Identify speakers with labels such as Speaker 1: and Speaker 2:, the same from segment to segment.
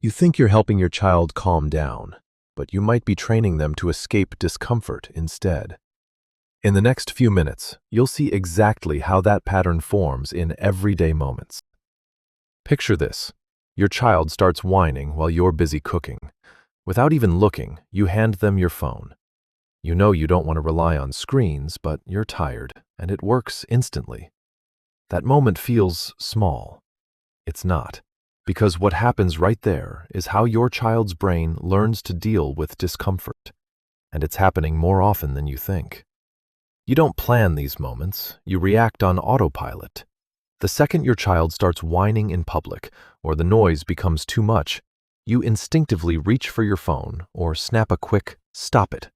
Speaker 1: You think you're helping your child calm down, but you might be training them to escape discomfort instead. In the next few minutes, you'll see exactly how that pattern forms in everyday moments. Picture this. Your child starts whining while you're busy cooking. Without even looking, you hand them your phone. You know you don't want to rely on screens, but you're tired, and it works instantly. That moment feels small. It's not, because what happens right there is how your child's brain learns to deal with discomfort, and it's happening more often than you think. You don't plan these moments, you react on autopilot. The second your child starts whining in public, or the noise becomes too much, you instinctively reach for your phone or snap a quick "stop it."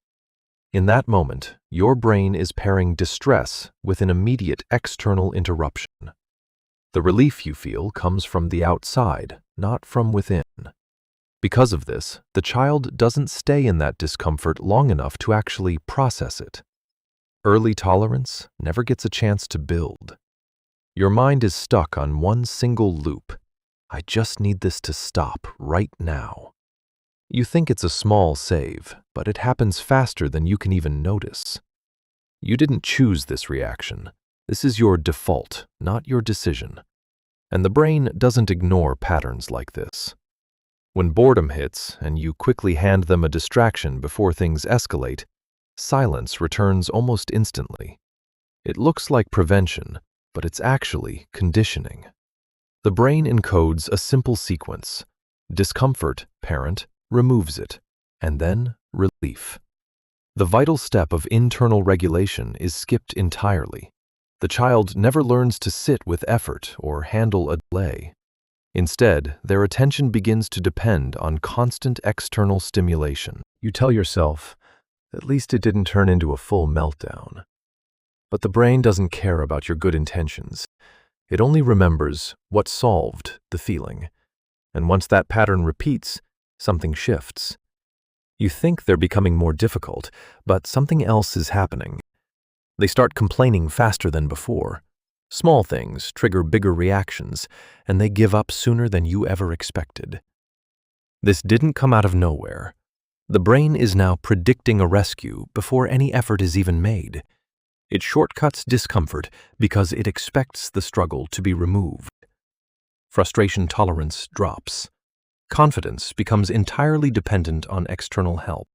Speaker 1: In that moment, your brain is pairing distress with an immediate external interruption. The relief you feel comes from the outside, not from within. Because of this, the child doesn't stay in that discomfort long enough to actually process it. Early tolerance never gets a chance to build. Your mind is stuck on one single loop. I just need this to stop right now. You think it's a small save, but it happens faster than you can even notice. You didn't choose this reaction. This is your default, not your decision. And the brain doesn't ignore patterns like this. When boredom hits and you quickly hand them a distraction before things escalate, silence returns almost instantly. It looks like prevention, but it's actually conditioning. The brain encodes a simple sequence. Discomfort, parent, removes it, and then relief. The vital step of internal regulation is skipped entirely. The child never learns to sit with effort or handle a delay. Instead, their attention begins to depend on constant external stimulation. You tell yourself, at least it didn't turn into a full meltdown. But the brain doesn't care about your good intentions. It only remembers what solved the feeling. And once that pattern repeats, something shifts. You think they're becoming more difficult, but something else is happening. They start complaining faster than before. Small things trigger bigger reactions, and they give up sooner than you ever expected. This didn't come out of nowhere. The brain is now predicting a rescue before any effort is even made. It shortcuts discomfort because it expects the struggle to be removed. Frustration tolerance drops. Confidence becomes entirely dependent on external help.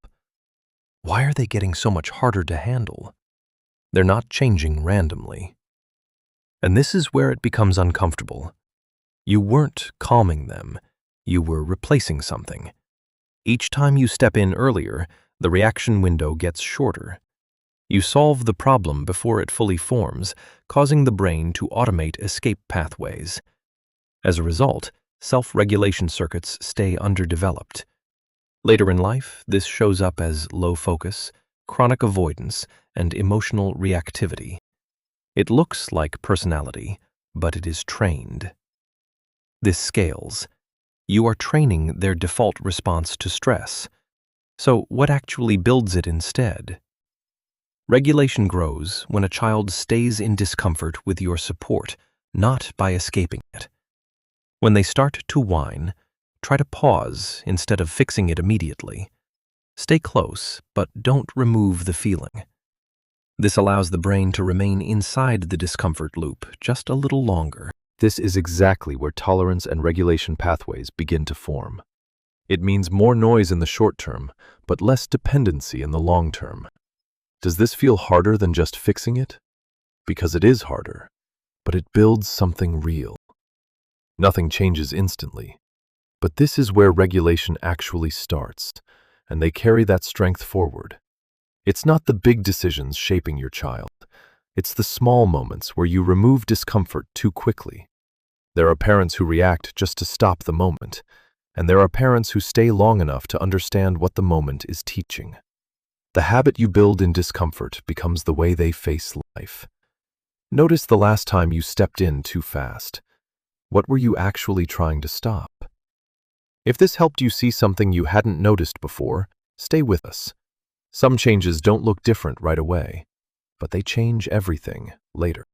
Speaker 1: Why are they getting so much harder to handle? They're not changing randomly. And this is where it becomes uncomfortable. You weren't calming them. You were replacing something. Each time you step in earlier, the reaction window gets shorter. You solve the problem before it fully forms, causing the brain to automate escape pathways. As a result, self-regulation circuits stay underdeveloped. Later in life, this shows up as low focus, chronic avoidance, and emotional reactivity. It looks like personality, but it is trained. This scales. You are training their default response to stress. So what actually builds it instead? Regulation grows when a child stays in discomfort with your support, not by escaping it. When they start to whine, try to pause instead of fixing it immediately. Stay close, but don't remove the feeling. This allows the brain to remain inside the discomfort loop just a little longer. This is exactly where tolerance and regulation pathways begin to form. It means more noise in the short term, but less dependency in the long term. Does this feel harder than just fixing it? Because it is harder, but it builds something real. Nothing changes instantly, but this is where regulation actually starts, and they carry that strength forward. It's not the big decisions shaping your child. It's the small moments where you remove discomfort too quickly. There are parents who react just to stop the moment, and there are parents who stay long enough to understand what the moment is teaching. The habit you build in discomfort becomes the way they face life. Notice the last time you stepped in too fast. What were you actually trying to stop? If this helped you see something you hadn't noticed before, stay with us. Some changes don't look different right away, but they change everything later.